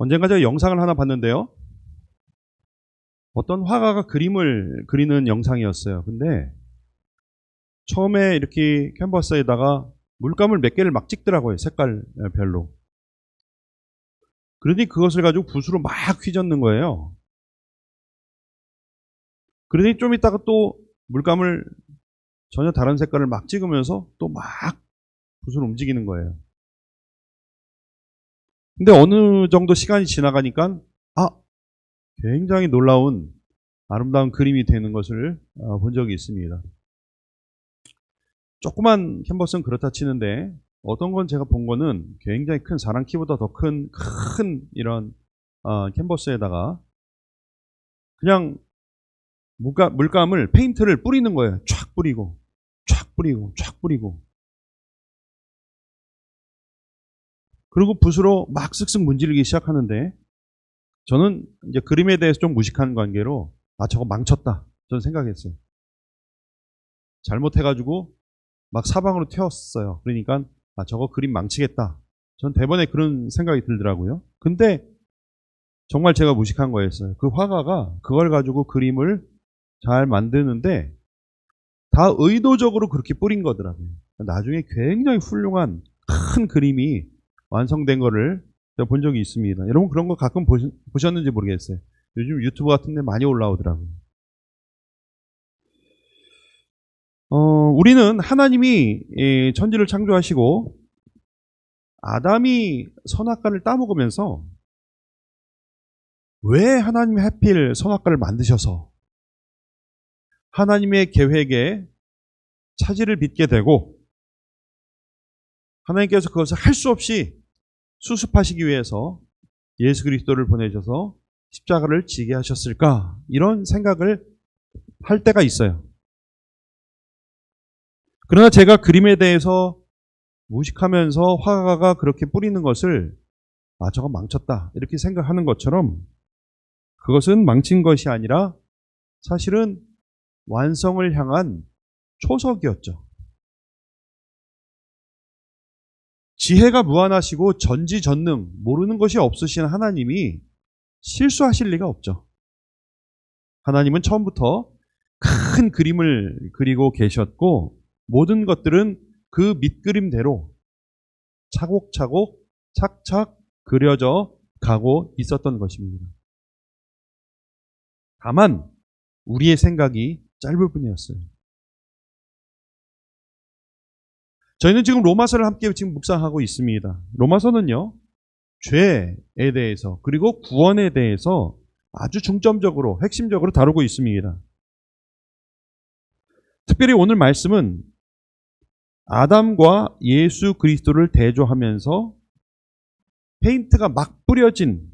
언젠가 제가 영상을 하나 봤는데요. 어떤 화가가 그림을 그리는 영상이었어요. 근데 처음에 이렇게 캔버스에다가 물감을 몇 개를 막 찍더라고요. 색깔별로. 그러니 그것을 가지고 붓으로 막 휘젓는 거예요. 그러니 좀 있다가 또 물감을 전혀 다른 색깔을 막 찍으면서 또 막 붓을 움직이는 거예요. 근데 어느 정도 시간이 지나가니까 굉장히 놀라운 아름다운 그림이 되는 것을 본 적이 있습니다. 조그만 캔버스는 그렇다 치는데 어떤 건 제가 본 거는 굉장히 큰 사람 키보다 더 큰 이런 캔버스에다가 그냥 물감을 페인트를 뿌리는 거예요. 촥 뿌리고 촥 뿌리고 촥 뿌리고 그리고 붓으로 막 쓱쓱 문지르기 시작하는데 저는 이제 그림에 대해서 좀 무식한 관계로 저거 망쳤다 저는 생각했어요. 잘못해가지고 막 사방으로 튀었어요. 그러니까 저거 그림 망치겠다. 전 대번에 그런 생각이 들더라고요. 근데 정말 제가 무식한 거였어요. 그 화가가 그걸 가지고 그림을 잘 만드는데 다 의도적으로 그렇게 뿌린 거더라고요. 나중에 굉장히 훌륭한 큰 그림이 완성된 거를 제가 본 적이 있습니다. 여러분 그런 거 가끔 보셨는지 모르겠어요. 요즘 유튜브 같은 데 많이 올라오더라고요. 우리는 하나님이 천지를 창조하시고 아담이 선악과를 따먹으면서 왜 하나님이 하필 선악과를 만드셔서 하나님의 계획에 차질을 빚게 되고 하나님께서 그것을 할 수 없이 수습하시기 위해서 예수 그리스도를 보내셔서 십자가를 지게 하셨을까? 이런 생각을 할 때가 있어요. 그러나 제가 그림에 대해서 무식하면서 화가가 그렇게 뿌리는 것을 저거 망쳤다 이렇게 생각하는 것처럼 그것은 망친 것이 아니라 사실은 완성을 향한 초석이었죠. 지혜가 무한하시고 전지전능 모르는 것이 없으신 하나님이 실수하실 리가 없죠. 하나님은 처음부터 큰 그림을 그리고 계셨고 모든 것들은 그 밑그림대로 차곡차곡 착착 그려져 가고 있었던 것입니다. 다만 우리의 생각이 짧을 뿐이었어요. 저희는 지금 로마서를 함께 지금 묵상하고 있습니다. 로마서는요, 죄에 대해서 그리고 구원에 대해서 아주 중점적으로 핵심적으로 다루고 있습니다. 특별히 오늘 말씀은 아담과 예수 그리스도를 대조하면서 페인트가 막 뿌려진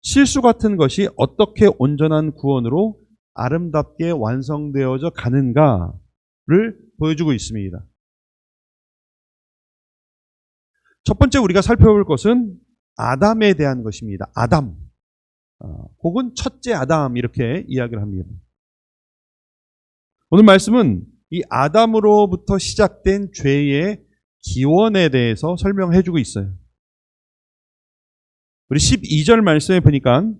실수 같은 것이 어떻게 온전한 구원으로 아름답게 완성되어져 가는가를 보여주고 있습니다. 첫 번째 우리가 살펴볼 것은 아담에 대한 것입니다. 아담 혹은 첫째 아담 이렇게 이야기를 합니다. 오늘 말씀은 이 아담으로부터 시작된 죄의 기원에 대해서 설명해 주고 있어요. 우리 12절 말씀에 보니까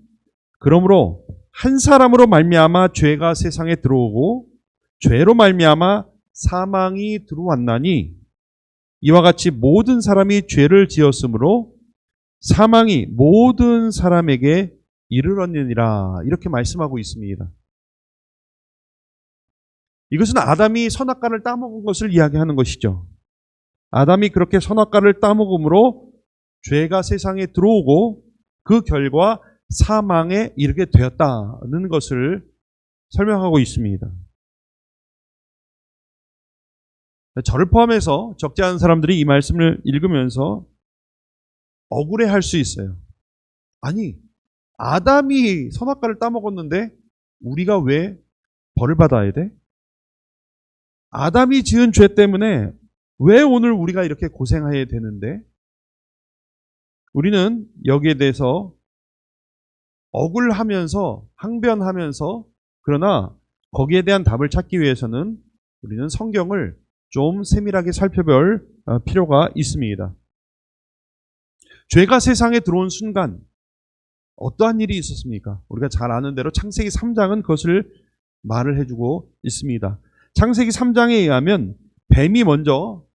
그러므로 한 사람으로 말미암아 죄가 세상에 들어오고 죄로 말미암아 사망이 들어왔나니 이와 같이 모든 사람이 죄를 지었으므로 사망이 모든 사람에게 이르렀느니라 이렇게 말씀하고 있습니다. 이것은 아담이 선악과를 따먹은 것을 이야기하는 것이죠. 아담이 그렇게 선악과를 따먹음으로 죄가 세상에 들어오고 그 결과 사망에 이르게 되었다는 것을 설명하고 있습니다. 저를 포함해서 적지 않은 사람들이 이 말씀을 읽으면서 억울해할 수 있어요. 아니, 아담이 선악과를 따먹었는데 우리가 왜 벌을 받아야 돼? 아담이 지은 죄 때문에 왜 오늘 우리가 이렇게 고생해야 되는데? 우리는 여기에 대해서 억울하면서 항변하면서 그러나 거기에 대한 답을 찾기 위해서는 우리는 성경을 좀 세밀하게 살펴볼 필요가 있습니다. 죄가 세상에 들어온 순간 어떠한 일이 있었습니까? 우리가 잘 아는 대로 창세기 3장은 그것을 말을 해주고 있습니다. 창세기 3장에 의하면 뱀이 먼저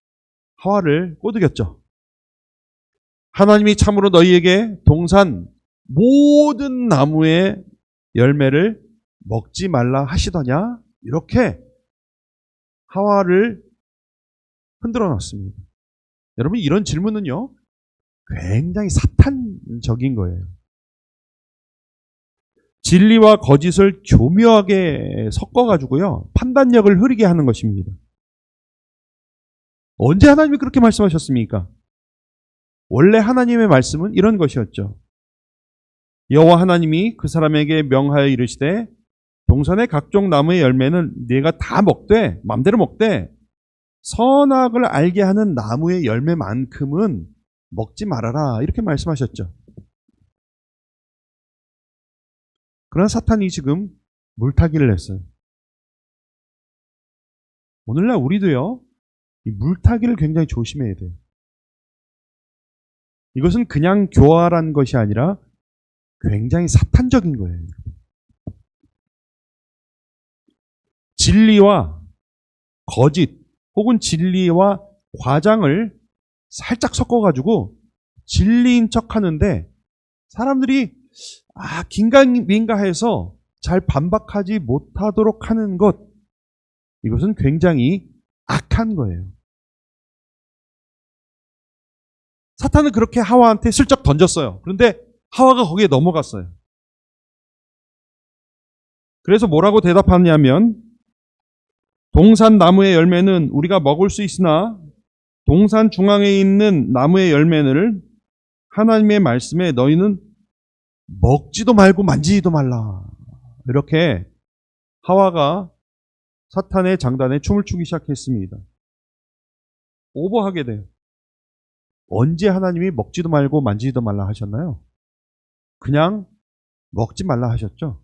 하와를 꼬드겼죠. 하나님이 참으로 너희에게 동산 모든 나무의 열매를 먹지 말라 하시더냐? 이렇게 하와를 흔들어 놨습니다. 여러분, 이런 질문은요, 굉장히 사탄적인 거예요. 진리와 거짓을 교묘하게 섞어가지고요, 판단력을 흐리게 하는 것입니다. 언제 하나님이 그렇게 말씀하셨습니까? 원래 하나님의 말씀은 이런 것이었죠. 여호와 하나님이 그 사람에게 명하여 이르시되 동산의 각종 나무의 열매는 네가 다 먹되 마음대로 먹되 선악을 알게 하는 나무의 열매만큼은 먹지 말아라, 이렇게 말씀하셨죠. 그러나 사탄이 지금 물타기를 했어요. 오늘날 우리도요, 이 물타기를 굉장히 조심해야 돼요. 이것은 그냥 교활한 것이 아니라 굉장히 사탄적인 거예요. 진리와 거짓 혹은 진리와 과장을 살짝 섞어가지고 진리인 척 하는데 사람들이 긴가민가해서 잘 반박하지 못하도록 하는 것, 이것은 굉장히 악한 거예요. 사탄은 그렇게 하와한테 슬쩍 던졌어요. 그런데 하와가 거기에 넘어갔어요. 그래서 뭐라고 대답하냐면, 동산 나무의 열매는 우리가 먹을 수 있으나 동산 중앙에 있는 나무의 열매를 하나님의 말씀에 너희는 먹지도 말고 만지지도 말라, 이렇게 하와가 사탄의 장단에 춤을 추기 시작했습니다. 오버하게 돼요. 언제 하나님이 먹지도 말고 만지지도 말라 하셨나요? 그냥 먹지 말라 하셨죠.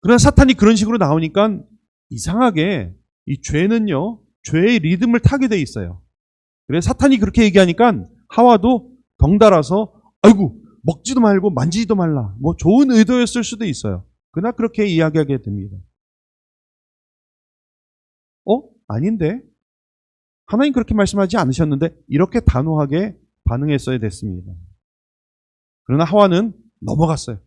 그러나 사탄이 그런 식으로 나오니까 이상하게 이 죄는요, 죄의 리듬을 타게 돼 있어요. 그래서 사탄이 그렇게 얘기하니까 하와도 덩달아서 아이고, 먹지도 말고 만지지도 말라, 뭐 좋은 의도였을 수도 있어요. 그러나 그렇게 이야기하게 됩니다. 아닌데? 하나님 그렇게 말씀하지 않으셨는데? 이렇게 단호하게 반응했어야 됐습니다. 그러나 하와는 넘어갔어요.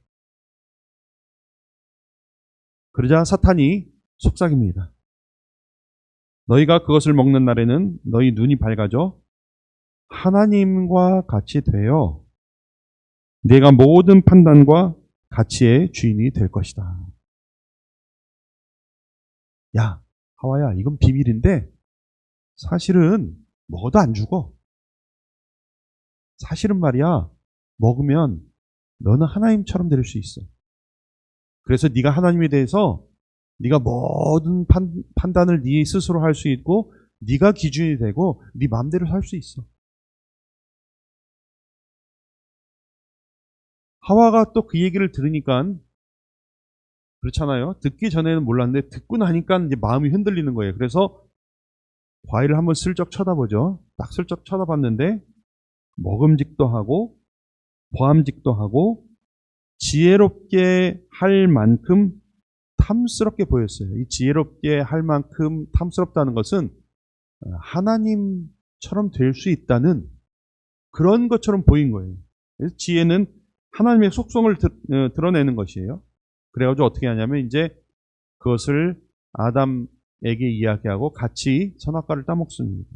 그러자 사탄이 속삭입니다. 너희가 그것을 먹는 날에는 너희 눈이 밝아져 하나님과 같이 되어 네가 모든 판단과 가치의 주인이 될 것이다. 야, 하와야, 이건 비밀인데 사실은 먹어도 안 죽어. 사실은 말이야, 먹으면 너는 하나님처럼 될 수 있어. 그래서 네가 하나님에 대해서 네가 모든 판단을 네 스스로 할 수 있고 네가 기준이 되고 네 마음대로 살 수 있어. 하와가 또 그 얘기를 들으니까, 그렇잖아요. 듣기 전에는 몰랐는데 듣고 나니까 이제 마음이 흔들리는 거예요. 그래서 과일을 한번 슬쩍 쳐다보죠. 딱 슬쩍 쳐다봤는데 먹음직도 하고 보암직도 하고 지혜롭게 할 만큼 탐스럽게 보였어요. 이 지혜롭게 할 만큼 탐스럽다는 것은 하나님처럼 될 수 있다는 그런 것처럼 보인 거예요. 그래서 지혜는 하나님의 속성을 드러내는 것이에요. 그래가지고 어떻게 하냐면 이제 그것을 아담에게 이야기하고 같이 선악과를 따먹습니다.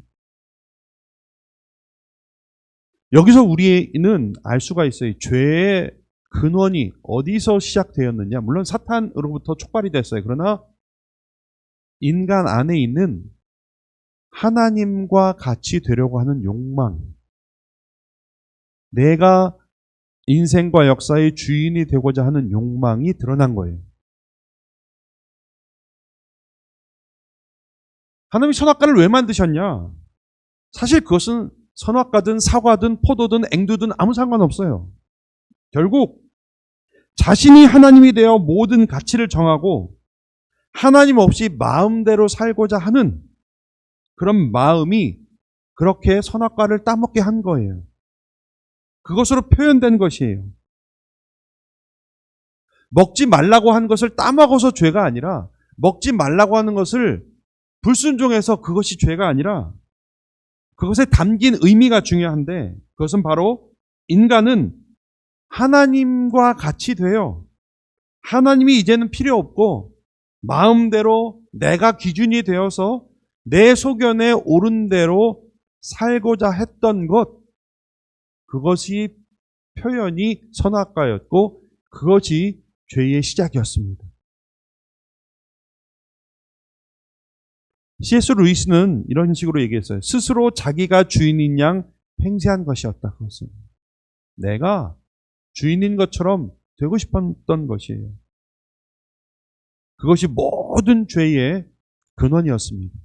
여기서 우리는 알 수가 있어요. 죄의 근원이 어디서 시작되었느냐. 물론 사탄으로부터 촉발이 됐어요. 그러나 인간 안에 있는 하나님과 같이 되려고 하는 욕망, 내가 인생과 역사의 주인이 되고자 하는 욕망이 드러난 거예요. 하나님이 선악과를 왜 만드셨냐? 사실 그것은 선악과든 사과든 포도든 앵두든 아무 상관없어요. 결국 자신이 하나님이 되어 모든 가치를 정하고 하나님 없이 마음대로 살고자 하는 그런 마음이 그렇게 선악과를 따먹게 한 거예요. 그것으로 표현된 것이에요. 먹지 말라고 한 것을 따먹어서 죄가 아니라, 먹지 말라고 하는 것을 불순종해서 그것이 죄가 아니라, 그것에 담긴 의미가 중요한데, 그것은 바로 인간은 하나님과 같이 돼요. 하나님이 이제는 필요 없고 마음대로 내가 기준이 되어서 내 소견에 옳은 대로 살고자 했던 것, 그것이 표현이 선악과였고 그것이 죄의 시작이었습니다. C.S. 루이스는 이런 식으로 얘기했어요. 스스로 자기가 주인인 양 행세한 것이었다. 그것은 내가 주인인 것처럼 되고 싶었던 것이에요. 그것이 모든 죄의 근원이었습니다.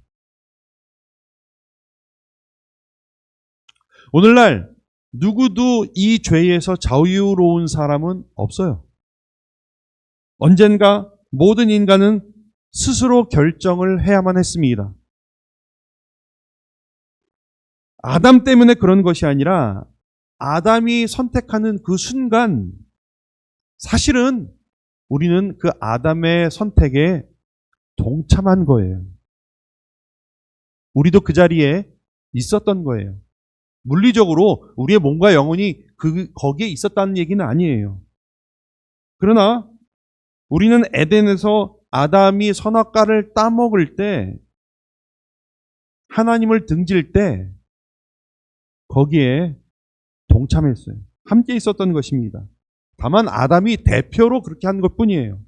오늘날 누구도 이 죄에서 자유로운 사람은 없어요. 언젠가 모든 인간은 스스로 결정을 해야만 했습니다. 아담 때문에 그런 것이 아니라 아담이 선택하는 그 순간 사실은 우리는 그 아담의 선택에 동참한 거예요. 우리도 그 자리에 있었던 거예요. 물리적으로 우리의 몸과 영혼이 거기에 있었다는 얘기는 아니에요. 그러나 우리는 에덴에서 아담이 선악과를 따먹을 때, 하나님을 등질 때 거기에 동참했어요. 함께 있었던 것입니다. 다만 아담이 대표로 그렇게 한 것뿐이에요.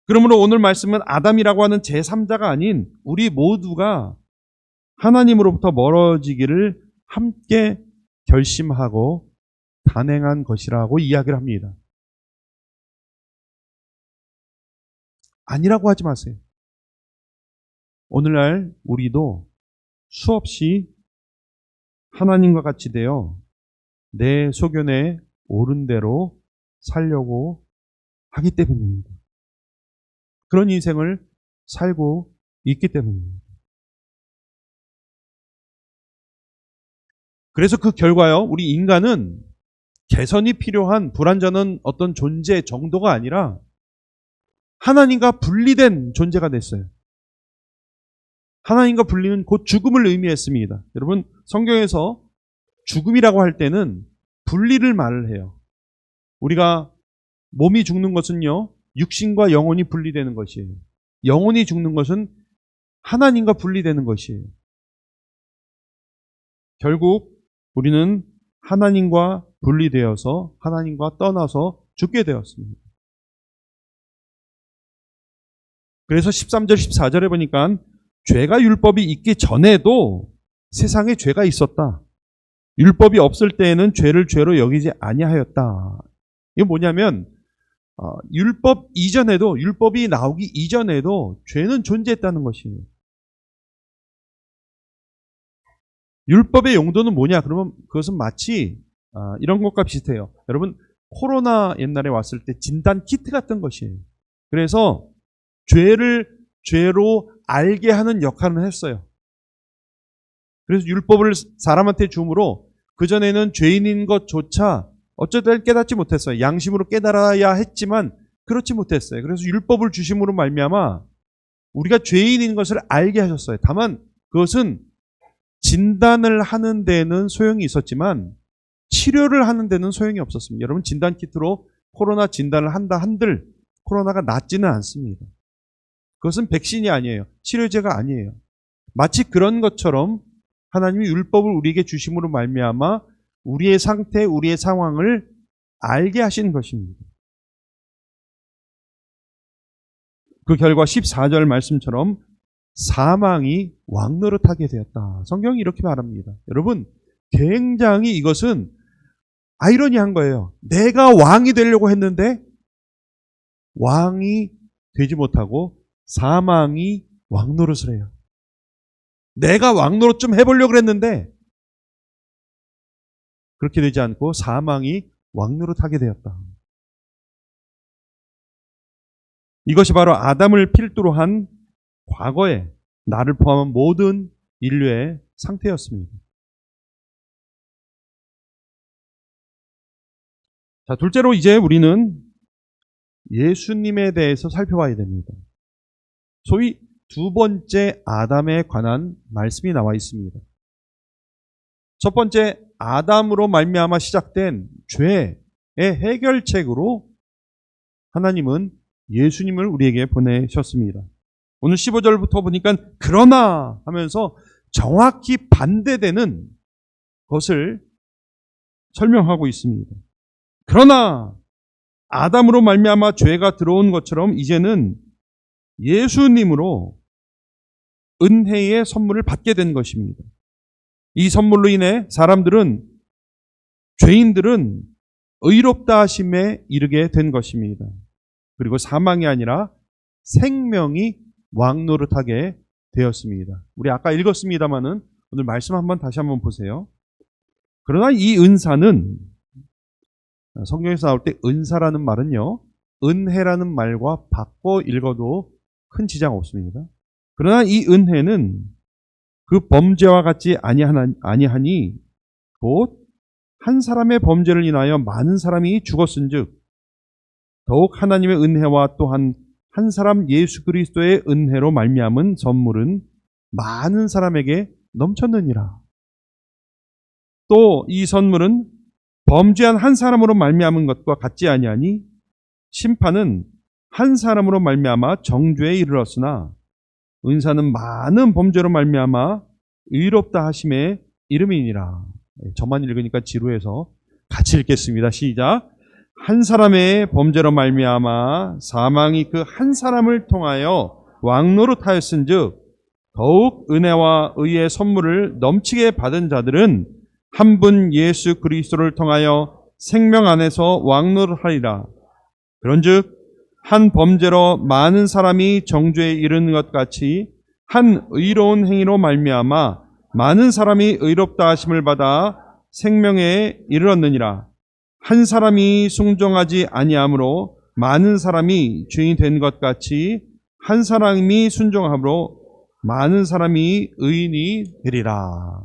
그러므로 오늘 말씀은 아담이라고 하는 제3자가 아닌 우리 모두가 하나님으로부터 멀어지기를 함께 결심하고 단행한 것이라고 이야기를 합니다. 아니라고 하지 마세요. 오늘날 우리도 수없이 하나님과 같이 되어 내 소견에 옳은 대로 살려고 하기 때문입니다. 그런 인생을 살고 있기 때문입니다. 그래서 그 결과요, 우리 인간은 개선이 필요한 불완전한 어떤 존재 정도가 아니라 하나님과 분리된 존재가 됐어요. 하나님과 분리는 곧 죽음을 의미했습니다. 여러분, 성경에서 죽음이라고 할 때는 분리를 말을 해요. 우리가 몸이 죽는 것은요, 육신과 영혼이 분리되는 것이에요. 영혼이 죽는 것은 하나님과 분리되는 것이에요. 결국 우리는 하나님과 분리되어서 하나님과 떠나서 죽게 되었습니다. 그래서 13절, 14절에 보니까 죄가 율법이 있기 전에도 세상에 죄가 있었다. 율법이 없을 때에는 죄를 죄로 여기지 아니하였다. 이게 뭐냐면 율법 이전에도, 율법이 나오기 이전에도 죄는 존재했다는 것이에요. 율법의 용도는 뭐냐? 그러면 그것은 마치 이런 것과 비슷해요. 여러분, 코로나 옛날에 왔을 때 진단 키트 같은 것이에요. 그래서 죄를 죄로 알게 하는 역할을 했어요. 그래서 율법을 사람한테 줌으로 그전에는 죄인인 것조차 어쩌다 깨닫지 못했어요. 양심으로 깨달아야 했지만 그렇지 못했어요. 그래서 율법을 주심으로 말미암아 우리가 죄인인 것을 알게 하셨어요. 다만 그것은 진단을 하는 데는 소용이 있었지만 치료를 하는 데는 소용이 없었습니다. 여러분, 진단 키트로 코로나 진단을 한다 한들 코로나가 낫지는 않습니다. 그것은 백신이 아니에요. 치료제가 아니에요. 마치 그런 것처럼 하나님이 율법을 우리에게 주심으로 말미암아 우리의 상태, 우리의 상황을 알게 하신 것입니다. 그 결과 14절 말씀처럼 사망이 왕노릇하게 되었다. 성경이 이렇게 말합니다. 여러분, 굉장히 이것은 아이러니한 거예요. 내가 왕이 되려고 했는데 왕이 되지 못하고 사망이 왕노릇을 해요. 내가 왕노릇 좀 해보려고 그랬는데 그렇게 되지 않고 사망이 왕노릇하게 되었다. 이것이 바로 아담을 필두로 한 과거에 나를 포함한 모든 인류의 상태였습니다. 자, 둘째로 이제 우리는 예수님에 대해서 살펴봐야 됩니다. 소위 두 번째 아담에 관한 말씀이 나와 있습니다. 첫 번째 아담으로 말미암아 시작된 죄의 해결책으로 하나님은 예수님을 우리에게 보내셨습니다. 오늘 15절부터 보니까 그러나 하면서 정확히 반대되는 것을 설명하고 있습니다. 그러나 아담으로 말미암아 죄가 들어온 것처럼 이제는 예수님으로 은혜의 선물을 받게 된 것입니다. 이 선물로 인해 죄인들은 의롭다 하심에 이르게 된 것입니다. 그리고 사망이 아니라 생명이 왕노릇하게 되었습니다. 우리 아까 읽었습니다마는 오늘 말씀 다시 한번 보세요. 그러나 이 은사는, 성경에서 나올 때 은사라는 말은요, 은혜라는 말과 바꿔 읽어도 큰 지장 없습니다. 그러나 이 은혜는 그 범죄와 같지 아니하니 곧 한 사람의 범죄를 인하여 많은 사람이 죽었은즉 더욱 하나님의 은혜와 또한 한 사람 예수 그리스도의 은혜로 말미암은 선물은 많은 사람에게 넘쳤느니라. 또 이 선물은 범죄한 한 사람으로 말미암은 것과 같지 아니하니 심판은 한 사람으로 말미암아 정죄에 이르렀으나 은사는 많은 범죄로 말미암아 의롭다 하심에 이름이니라. 저만 읽으니까 지루해서 같이 읽겠습니다. 시작. 한 사람의 범죄로 말미암아 사망이 그 한 사람을 통하여 왕노릇하였은즉 더욱 은혜와 의의 선물을 넘치게 받은 자들은 한 분 예수 그리스도를 통하여 생명 안에서 왕노릇하리라. 그런즉 한 범죄로 많은 사람이 정죄에 이르는 것 같이 한 의로운 행위로 말미암아 많은 사람이 의롭다 하심을 받아 생명에 이르렀느니라. 한 사람이 순종하지 아니함으로 많은 사람이 죄인이 된 것 같이 한 사람이 순종함으로 많은 사람이 의인이 되리라.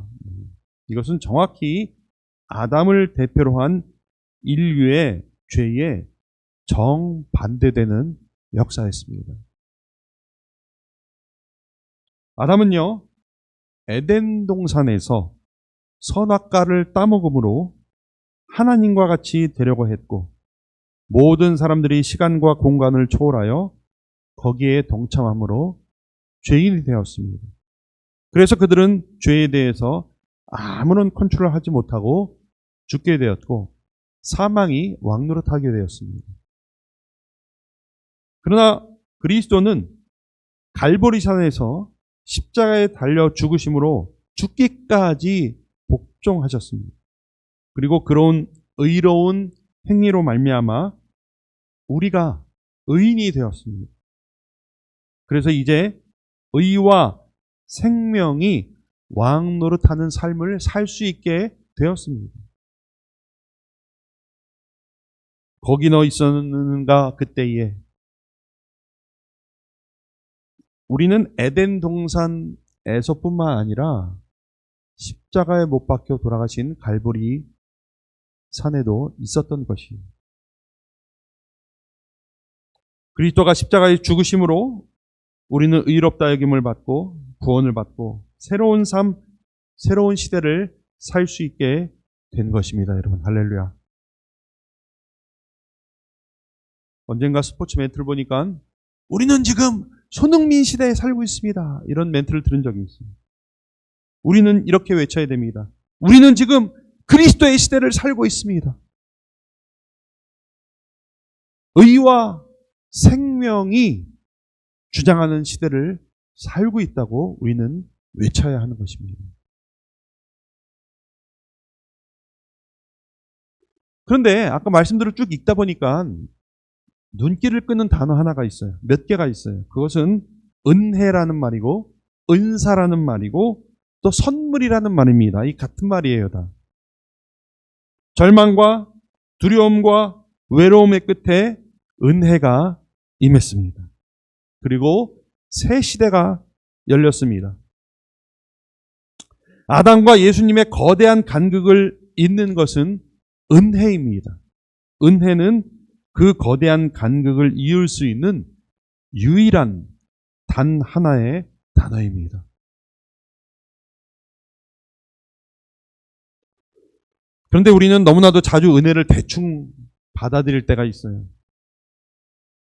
이것은 정확히 아담을 대표로 한 인류의 죄에 정반대되는 역사였습니다. 아담은요, 에덴 동산에서 선악과를 따먹음으로 하나님과 같이 되려고 했고 모든 사람들이 시간과 공간을 초월하여 거기에 동참함으로 죄인이 되었습니다. 그래서 그들은 죄에 대해서 아무런 컨트롤을 하지 못하고 죽게 되었고 사망이 왕노릇하게 되었습니다. 그러나 그리스도는 갈보리산에서 십자가에 달려 죽으심으로 죽기까지 복종하셨습니다. 그리고 그런 의로운 행위로 말미암아 우리가 의인이 되었습니다. 그래서 이제 의와 생명이 왕노릇하는 삶을 살 수 있게 되었습니다. 거기 너 있었는가 그때에 우리는 에덴 동산에서뿐만 아니라 십자가에 못 박혀 돌아가신 갈보리 산에도 있었던 것이에요. 그리스도가 십자가에 죽으심으로 우리는 의롭다 여김을 받고 구원을 받고 새로운 삶, 새로운 시대를 살 수 있게 된 것입니다. 여러분, 할렐루야. 언젠가 스포츠 멘트를 보니까 우리는 지금 손흥민 시대에 살고 있습니다. 이런 멘트를 들은 적이 있습니다. 우리는 이렇게 외쳐야 됩니다. 우리는 지금 그리스도의 시대를 살고 있습니다. 의와 생명이 주장하는 시대를 살고 있다고 우리는 외쳐야 하는 것입니다. 그런데 아까 말씀대로 쭉 읽다 보니까 눈길을 끄는 단어 하나가 있어요. 몇 개가 있어요. 그것은 은혜라는 말이고 은사라는 말이고 또 선물이라는 말입니다. 이 같은 말이에요. 다. 절망과 두려움과 외로움의 끝에 은혜가 임했습니다. 그리고 새 시대가 열렸습니다. 아담과 예수님의 거대한 간극을 잇는 것은 은혜입니다. 은혜는 그 거대한 간극을 이을 수 있는 유일한 단 하나의 단어입니다. 그런데 우리는 너무나도 자주 은혜를 대충 받아들일 때가 있어요.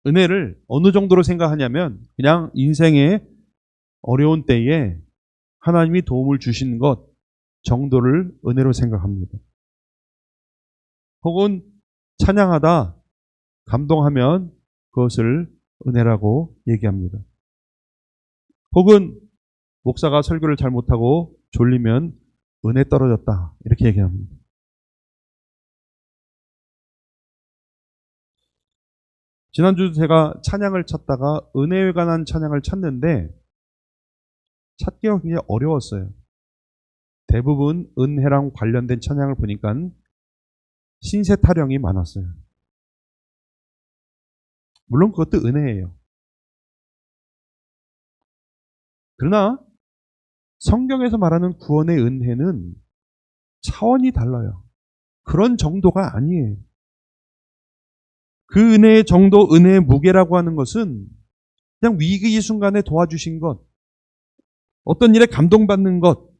은혜를 어느 정도로 생각하냐면 그냥 인생의 어려운 때에 하나님이 도움을 주신 것 정도를 은혜로 생각합니다. 혹은 찬양하다 감동하면 그것을 은혜라고 얘기합니다. 혹은 목사가 설교를 잘못하고 졸리면 은혜 떨어졌다 이렇게 얘기합니다. 지난주 제가 찬양을 찾다가 은혜에 관한 찬양을 찾는데 찾기가 굉장히 어려웠어요. 대부분 은혜랑 관련된 찬양을 보니까 신세 타령이 많았어요. 물론 그것도 은혜예요. 그러나 성경에서 말하는 구원의 은혜는 차원이 달라요. 그런 정도가 아니에요. 그 은혜의 정도, 은혜의 무게라고 하는 것은 그냥 위기 순간에 도와주신 것, 어떤 일에 감동받는 것,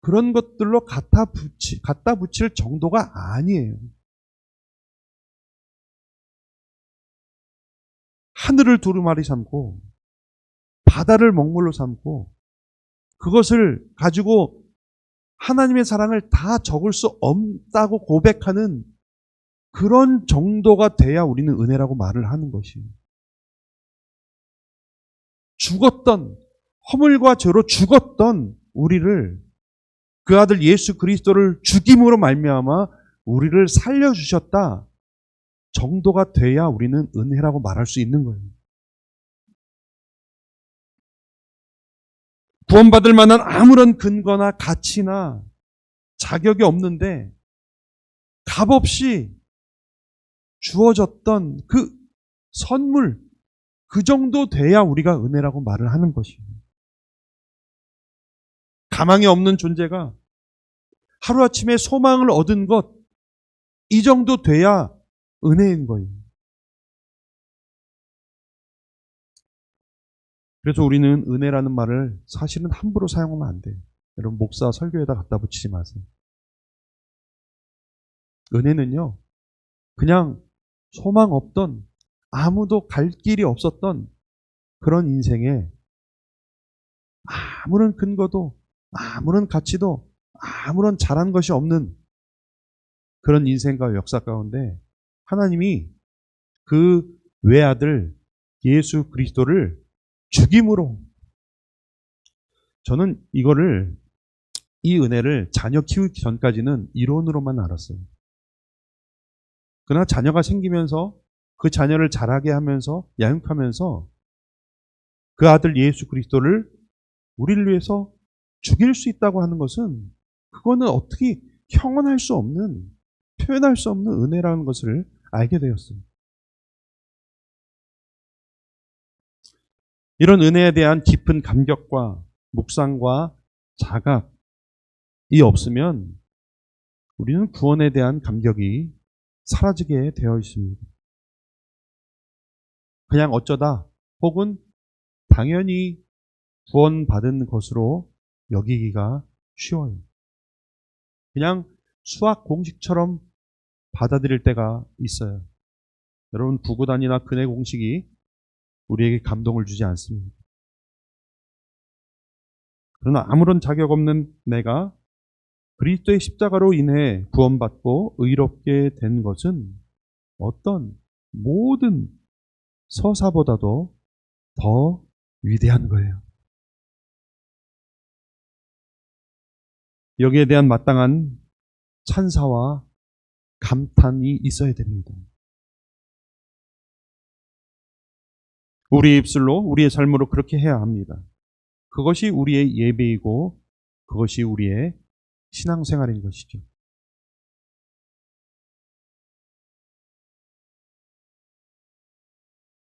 그런 것들로 갖다 붙일 정도가 아니에요. 하늘을 두루마리 삼고 바다를 먹물로 삼고 그것을 가지고 하나님의 사랑을 다 적을 수 없다고 고백하는 그런 정도가 돼야 우리는 은혜라고 말을 하는 것이에요. 죽었던, 허물과 죄로 죽었던 우리를 그 아들 예수 그리스도를 죽임으로 말미암아 우리를 살려주셨다 정도가 돼야 우리는 은혜라고 말할 수 있는 거예요. 구원받을 만한 아무런 근거나 가치나 자격이 없는데 값없이 주어졌던 그 선물, 그 정도 돼야 우리가 은혜라고 말을 하는 것이에요. 가망이 없는 존재가 하루아침에 소망을 얻은 것, 이 정도 돼야 은혜인 거예요. 그래서 우리는 은혜라는 말을 사실은 함부로 사용하면 안 돼요. 여러분, 목사 설교에다 갖다 붙이지 마세요. 은혜는요, 그냥 소망 없던, 아무도 갈 길이 없었던 그런 인생에 아무런 근거도, 아무런 가치도, 아무런 잘한 것이 없는 그런 인생과 역사 가운데 하나님이 그 외아들 예수 그리스도를 죽임으로, 저는 이 은혜를 자녀 키우기 전까지는 이론으로만 알았어요. 그러나 자녀가 생기면서 그 자녀를 자라게 하면서 양육하면서 그 아들 예수 그리스도를 우리를 위해서 죽일 수 있다고 하는 것은 그거는 어떻게 형언할 수 없는, 표현할 수 없는 은혜라는 것을 알게 되었어요. 이런 은혜에 대한 깊은 감격과 묵상과 자각이 없으면 우리는 구원에 대한 감격이 사라지게 되어 있습니다. 그냥 어쩌다 혹은 당연히 구원받은 것으로 여기기가 쉬워요. 그냥 수학 공식처럼 받아들일 때가 있어요. 여러분, 구구단이나 근해 공식이 우리에게 감동을 주지 않습니다. 그러나 아무런 자격 없는 내가 그리스도의 십자가로 인해 구원받고 의롭게 된 것은 어떤 모든 서사보다도 더 위대한 거예요. 여기에 대한 마땅한 찬사와 감탄이 있어야 됩니다. 우리의 입술로, 우리의 삶으로 그렇게 해야 합니다. 그것이 우리의 예배이고 그것이 우리의 신앙생활인 것이죠.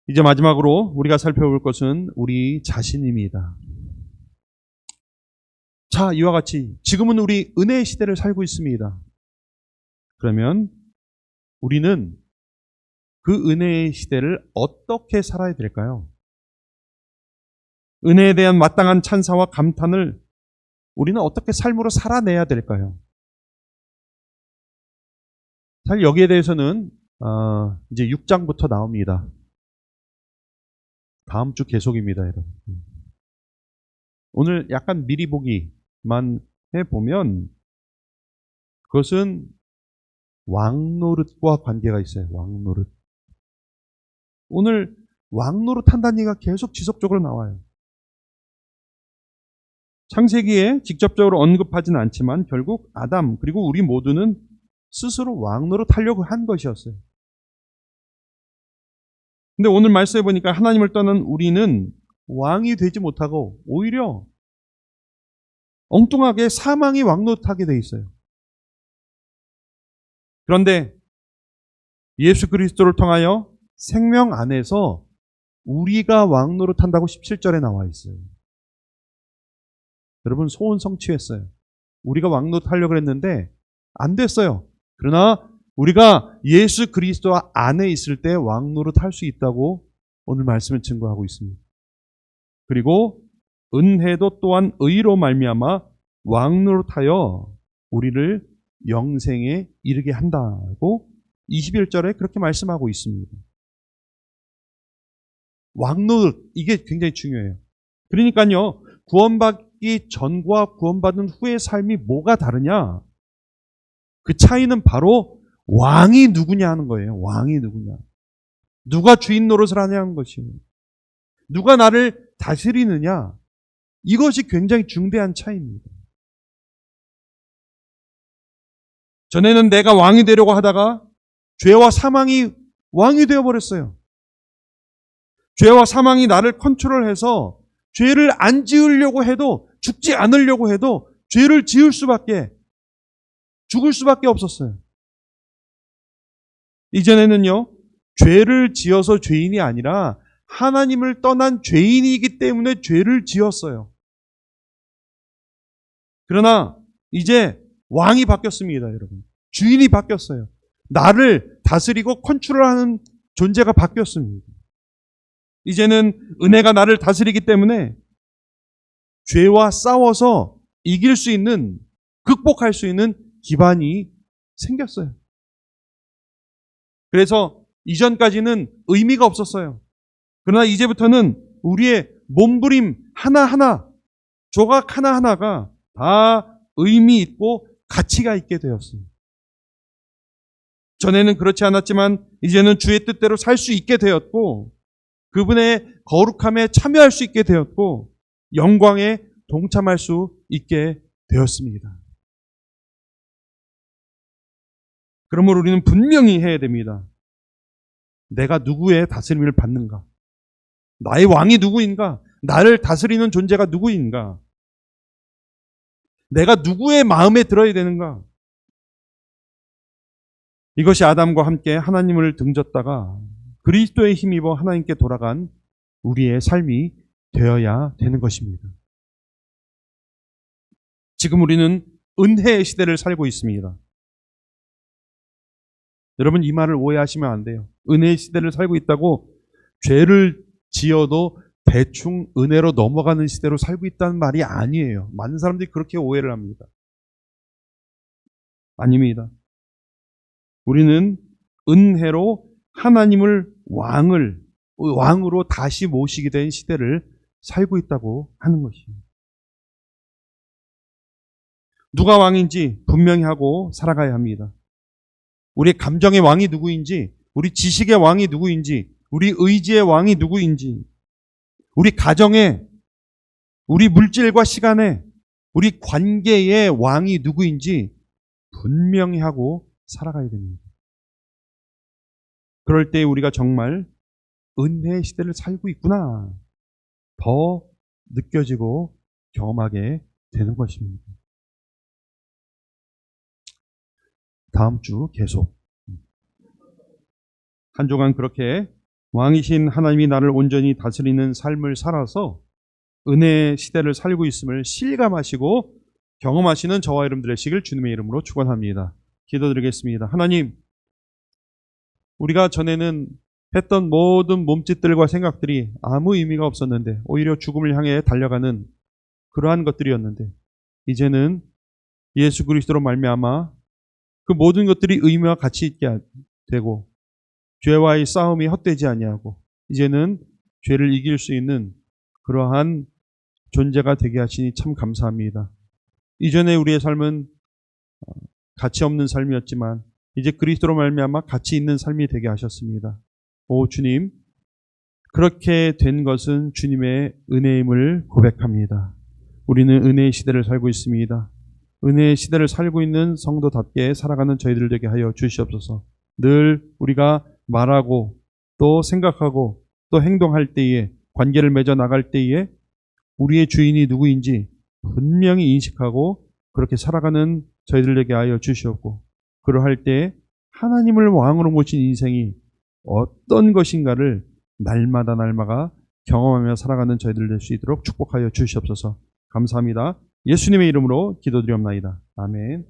이제 마지막으로 우리가 살펴볼 것은 우리 자신입니다. 자, 이와 같이 지금은 우리 은혜의 시대를 살고 있습니다. 그러면 우리는 그 은혜의 시대를 어떻게 살아야 될까요? 은혜에 대한 마땅한 찬사와 감탄을 우리는 어떻게 삶으로 살아내야 될까요? 사실 여기에 대해서는 이제 6장부터 나옵니다. 다음 주 계속입니다, 여러분. 오늘 약간 미리 보기만 해보면 그것은 왕노릇과 관계가 있어요. 왕노릇. 오늘 왕노릇 한다는 얘기가 계속 지속적으로 나와요. 창세기에 직접적으로 언급하지는 않지만 결국 아담 그리고 우리 모두는 스스로 왕노릇 하려고 한 것이었어요. 근데 오늘 말씀해 보니까 하나님을 떠난 우리는 왕이 되지 못하고 오히려 엉뚱하게 사망이 왕노릇하게 돼 있어요. 그런데 예수 그리스도를 통하여 생명 안에서 우리가 왕노릇한다고 17절에 나와 있어요. 여러분 소원 성취했어요. 우리가 왕노릇하려고 했는데 안 됐어요. 그러나 우리가 예수 그리스도 안에 있을 때 왕노릇할 수 있다고 오늘 말씀을 증거하고 있습니다. 그리고 은혜도 또한 의로 말미암아 왕노릇하여 우리를 영생에 이르게 한다고 21절에 그렇게 말씀하고 있습니다. 왕노릇, 이게 굉장히 중요해요. 그러니까요, 구원받기 전과 구원받은 후의 삶이 뭐가 다르냐? 그 차이는 바로 왕이 누구냐 하는 거예요. 왕이 누구냐. 누가 주인 노릇을 하냐는 것이에요. 누가 나를 다스리느냐. 이것이 굉장히 중대한 차이입니다. 전에는 내가 왕이 되려고 하다가 죄와 사망이 왕이 되어버렸어요. 죄와 사망이 나를 컨트롤해서 죄를 안 지으려고 해도, 죽지 않으려고 해도 죄를 지을 수밖에, 죽을 수밖에 없었어요. 이전에는요, 죄를 지어서 죄인이 아니라 하나님을 떠난 죄인이기 때문에 죄를 지었어요. 그러나 이제 왕이 바뀌었습니다, 여러분. 주인이 바뀌었어요. 나를 다스리고 컨트롤하는 존재가 바뀌었습니다. 이제는 은혜가 나를 다스리기 때문에 죄와 싸워서 이길 수 있는, 극복할 수 있는 기반이 생겼어요. 그래서 이전까지는 의미가 없었어요. 그러나 이제부터는 우리의 몸부림 하나하나, 조각 하나하나가 다 의미 있고 가치가 있게 되었습니다. 전에는 그렇지 않았지만 이제는 주의 뜻대로 살 수 있게 되었고 그분의 거룩함에 참여할 수 있게 되었고 영광에 동참할 수 있게 되었습니다. 그러므로 우리는 분명히 해야 됩니다. 내가 누구의 다스림을 받는가? 나의 왕이 누구인가? 나를 다스리는 존재가 누구인가? 내가 누구의 마음에 들어야 되는가? 이것이 아담과 함께 하나님을 등졌다가 그리스도의 힘입어 하나님께 돌아간 우리의 삶이 되어야 되는 것입니다. 지금 우리는 은혜의 시대를 살고 있습니다. 여러분 이 말을 오해하시면 안 돼요. 은혜의 시대를 살고 있다고 죄를 지어도 대충 은혜로 넘어가는 시대로 살고 있다는 말이 아니에요. 많은 사람들이 그렇게 오해를 합니다. 아닙니다. 우리는 은혜로 하나님을 왕으로 다시 모시게 된 시대를 살고 있다고 하는 것입니다. 누가 왕인지 분명히 하고 살아가야 합니다. 우리 감정의 왕이 누구인지, 우리 지식의 왕이 누구인지, 우리 의지의 왕이 누구인지, 우리 가정의, 우리 물질과 시간의, 우리 관계의 왕이 누구인지 분명히 하고 살아가야 됩니다. 그럴 때 우리가 정말 은혜의 시대를 살고 있구나 더 느껴지고 경험하게 되는 것입니다. 다음 주 계속 한 주간 그렇게 왕이신 하나님이 나를 온전히 다스리는 삶을 살아서 은혜의 시대를 살고 있음을 실감하시고 경험하시는 저와 여러분들 되시길 주님의 이름으로 축원합니다. 기도드리겠습니다. 하나님, 우리가 전에는 했던 모든 몸짓들과 생각들이 아무 의미가 없었는데 오히려 죽음을 향해 달려가는 그러한 것들이었는데 이제는 예수 그리스도로 말미암아 그 모든 것들이 의미와 가치 있게 되고 죄와의 싸움이 헛되지 아니하고 이제는 죄를 이길 수 있는 그러한 존재가 되게 하시니 참 감사합니다. 이전에 우리의 삶은 가치 없는 삶이었지만 이제 그리스도로 말미암아 가치 있는 삶이 되게 하셨습니다. 오 주님, 그렇게 된 것은 주님의 은혜임을 고백합니다. 우리는 은혜의 시대를 살고 있습니다. 은혜의 시대를 살고 있는 성도답게 살아가는 저희들 되게 하여 주시옵소서. 늘 우리가 말하고 또 생각하고 또 행동할 때에 관계를 맺어 나갈 때에 우리의 주인이 누구인지 분명히 인식하고 그렇게 살아가는 저희들에게 하여 주시옵고 그러할 때 하나님을 왕으로 모신 인생이 어떤 것인가를 날마다 경험하며 살아가는 저희들 될 수 있도록 축복하여 주시옵소서. 감사합니다. 예수님의 이름으로 기도드리옵나이다. 아멘.